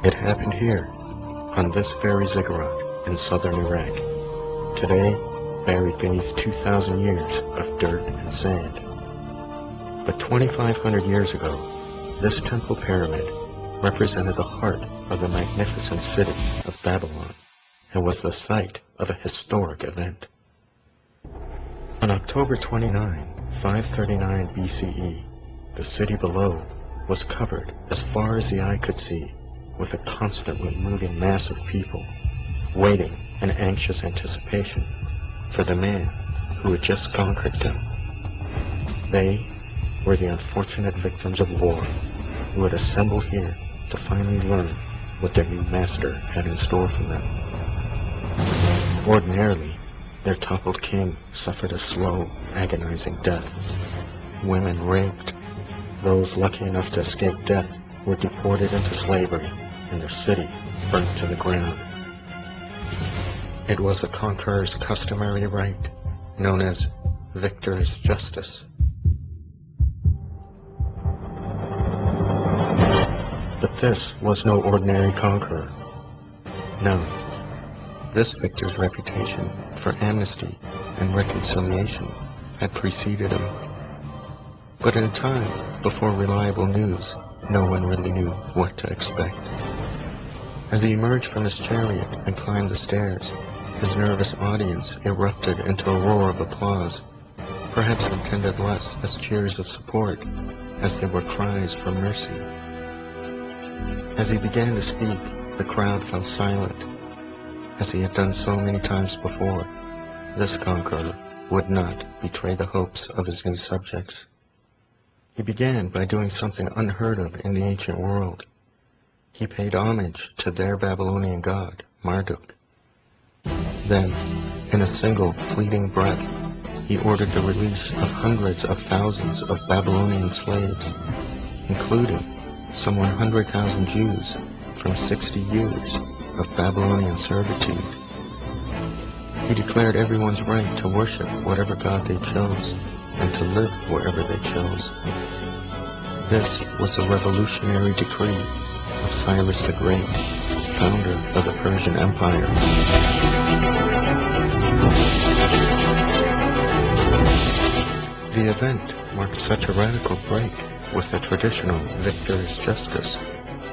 It happened here, on this very ziggurat in southern Iraq, today buried beneath 2,000 years of dirt and sand. But 2,500 years ago, this temple pyramid represented the heart of the magnificent city of Babylon and was the site of a historic event. On October 29, 539 BCE, the city below was covered as far as the eye could see with a constantly moving mass of people, waiting in anxious anticipation for the man who had just conquered them. They were the unfortunate victims of war who had assembled here to finally learn what their new master had in store for them. Ordinarily, their toppled king suffered a slow, agonizing death. Women raped. Those lucky enough to escape death were deported into slavery, and their city burnt to the ground. It was a conqueror's customary right, known as victor's justice. But this was no ordinary conqueror. No, this victor's reputation for amnesty and reconciliation had preceded him. But in a time before reliable news, no one really knew what to expect. As he emerged from his chariot and climbed the stairs, his nervous audience erupted into a roar of applause, perhaps intended less as cheers of support as they were cries for mercy. As he began to speak, the crowd fell silent. As he had done so many times before, this conqueror would not betray the hopes of his new subjects. He began by doing something unheard of in the ancient world. He paid homage to their Babylonian god, Marduk. Then, in a single fleeting breath, he ordered the release of hundreds of thousands of Babylonian slaves, including some 100,000 Jews from 60 years of Babylonian servitude. He declared everyone's right to worship whatever god they chose and to live wherever they chose. This was the revolutionary decree of Cyrus the Great, founder of the Persian Empire. The event marked such a radical break with the traditional victor's justice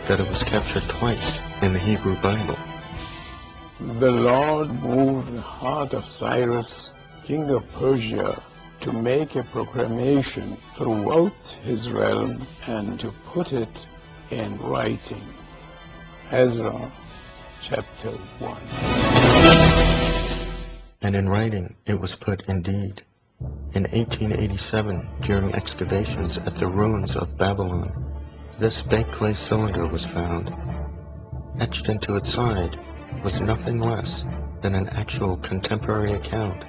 that it was captured twice in the Hebrew Bible. The Lord moved the heart of Cyrus, king of Persia, to make a proclamation throughout his realm and to put it in writing. Ezra chapter 1. And in writing it was put indeed. In 1887, during excavations at the ruins of Babylon, this baked clay cylinder was found. Etched into its side was nothing less than an actual contemporary account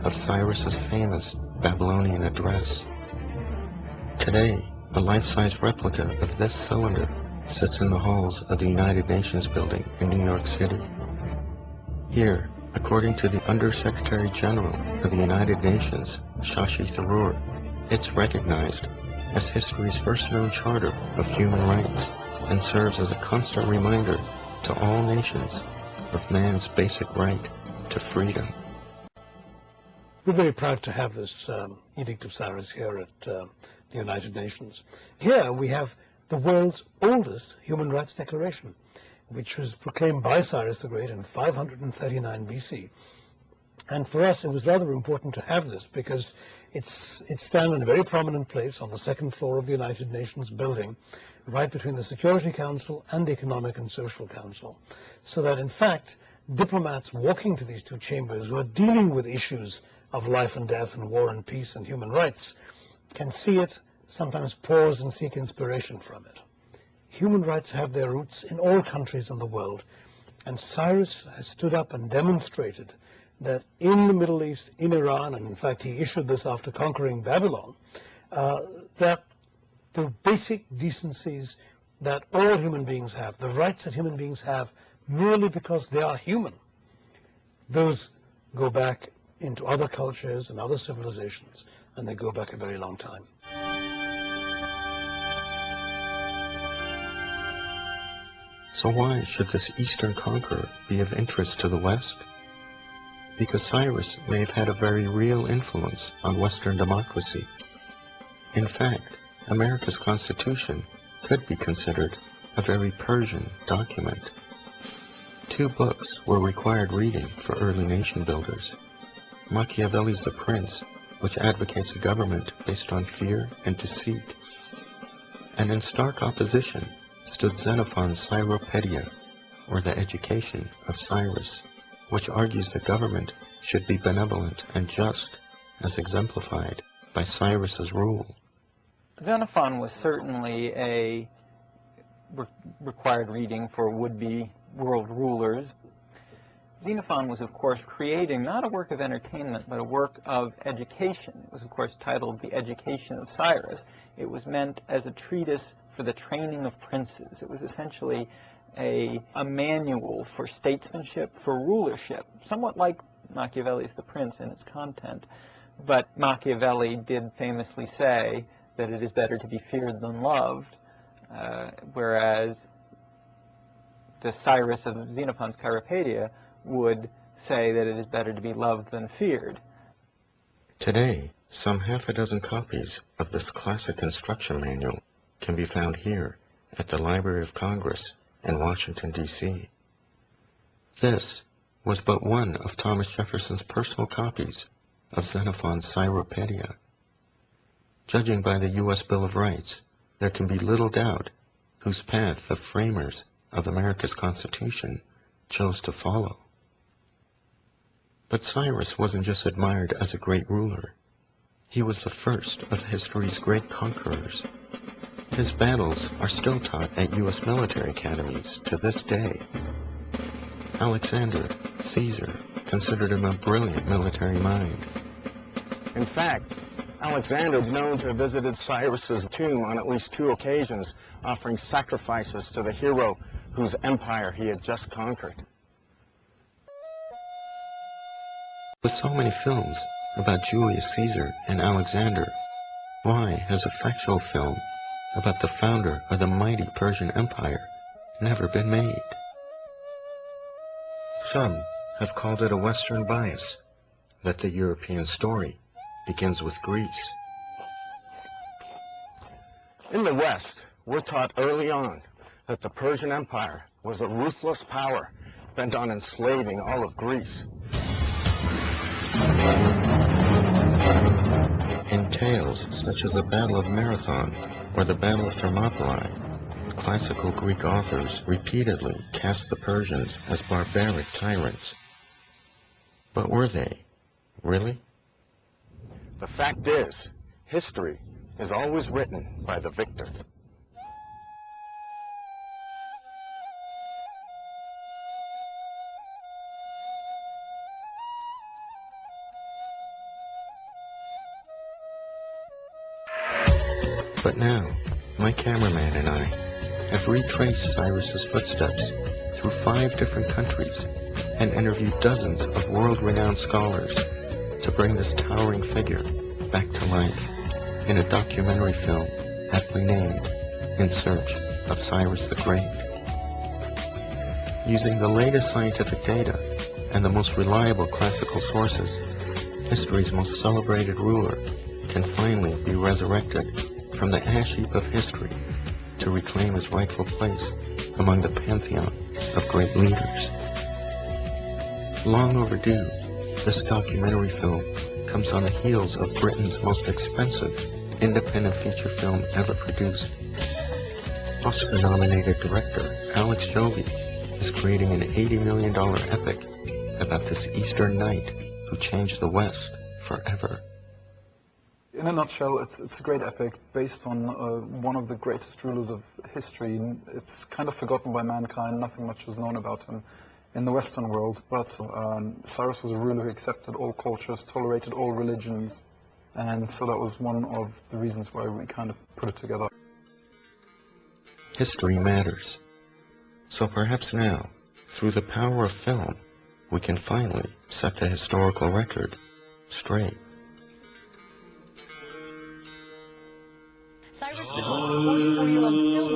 of Cyrus's famous Babylonian address. Today, a life-size replica of this cylinder sits in the halls of the United Nations building in New York City. Here, according to the Undersecretary General of the United Nations, Shashi Tharoor, it's recognized as history's first known charter of human rights and serves as a constant reminder to all nations of man's basic right to freedom. We're very proud to have this Edict of Cyrus here at the United Nations. Here we have the world's oldest human rights declaration, which was proclaimed by Cyrus the Great in 539 BC. And for us, it was rather important to have this because it stands in a very prominent place on the second floor of the United Nations building, right between the Security Council and the Economic and Social Council. So that, in fact, diplomats walking to these two chambers who are dealing with issues of life and death and war and peace and human rights can see it, sometimes pause and seek inspiration from it. Human rights have their roots in all countries in the world, and Cyrus has stood up and demonstrated that in the Middle East, in Iran, and in fact he issued this after conquering Babylon, that the basic decencies that all human beings have, the rights that human beings have merely because they are human, those go back into other cultures and other civilizations, and they go back a very long time. So why should this Eastern conqueror be of interest to the West? Because Cyrus may have had a very real influence on Western democracy. In fact, America's Constitution could be considered a very Persian document. 2 books were required reading for early nation builders. Machiavelli's The Prince, which advocates a government based on fear and deceit. And in stark opposition stood Xenophon's Cyropaedia, or The Education of Cyrus, which argues that government should be benevolent and just, as exemplified by Cyrus's rule. Xenophon was certainly a required reading for would-be world rulers. Xenophon was, of course, creating not a work of entertainment, but a work of education. It was, of course, titled The Education of Cyrus. It was meant as a treatise for the training of princes. It was essentially a manual for statesmanship, for rulership, somewhat like Machiavelli's The Prince in its content. But Machiavelli did famously say that it is better to be feared than loved, whereas the Cyrus of Xenophon's Cyropaedia would say that it is better to be loved than feared. Today, some half a dozen copies of this classic instruction manual can be found here at the Library of Congress in Washington, D.C. This was but one of Thomas Jefferson's personal copies of Xenophon's Cyropaedia. Judging by the U.S. Bill of Rights, there can be little doubt whose path the framers of America's Constitution chose to follow. But Cyrus wasn't just admired as a great ruler. He was the first of history's great conquerors. His battles are still taught at U.S. military academies to this day. Alexander, Caesar, considered him a brilliant military mind. In fact, Alexander is known to have visited Cyrus's tomb on at least 2 occasions, offering sacrifices to the hero whose empire he had just conquered. With so many films about Julius Caesar and Alexander, why has a factual film about the founder of the mighty Persian Empire never been made? Some have called it a Western bias, that the European story begins with Greece. In the West, we're taught early on that the Persian Empire was a ruthless power bent on enslaving all of Greece. In tales such as the Battle of Marathon or the Battle of Thermopylae, classical Greek authors repeatedly cast the Persians as barbaric tyrants. But were they, really? The fact is, history is always written by the victor. But now, my cameraman and I have retraced Cyrus's footsteps through 5 different countries and interviewed dozens of world-renowned scholars to bring this towering figure back to life in a documentary film aptly named In Search of Cyrus the Great. Using the latest scientific data and the most reliable classical sources, history's most celebrated ruler can finally be resurrected from the ash heap of history to reclaim his rightful place among the pantheon of great leaders. Long overdue, this documentary film comes on the heels of Britain's most expensive independent feature film ever produced. Oscar-nominated director Alex Joby is creating an $80 million epic about this Eastern knight who changed the West forever. In a nutshell, it's a great epic based on one of the greatest rulers of history. It's kind of forgotten by mankind. Nothing much is known about him in the Western world. But Cyrus was a ruler who accepted all cultures, tolerated all religions. And so that was one of the reasons why we kind of put it together. History matters. So perhaps now, through the power of film, we can finally set the historical record straight. Cyrus the 24-year-old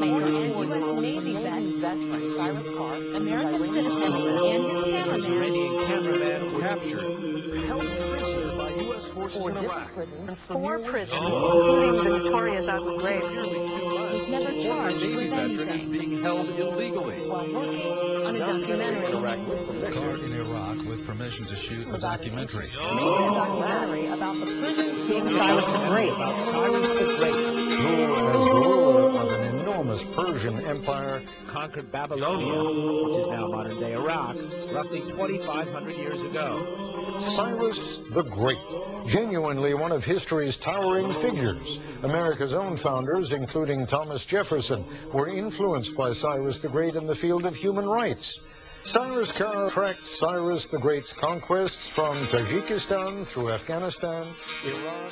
filmmaker and U.S. Navy vet Cyrus Carr, American citizen, and his cameraman. Iranian cameraman captured, held prisoner by U.S. forces in Iraq. Prisons, 4 prisons, including the notorious Abu Ghraib, was never charged with anything. Being held illegally. While working on a documentary. Card in Iraq with permission to shoot a documentary. Making a documentary about the prison king Cyrus the Great. Cyrus the Great, who, as ruler of an enormous Persian empire, conquered Babylonia, which is now modern-day Iraq, roughly 2,500 years ago. Cyrus the Great, genuinely one of history's towering figures. America's own founders, including Thomas Jefferson, were influenced by Cyrus the Great in the field of human rights. Cyrus Carr tracked Cyrus the Great's conquests from Tajikistan through Afghanistan, Iran,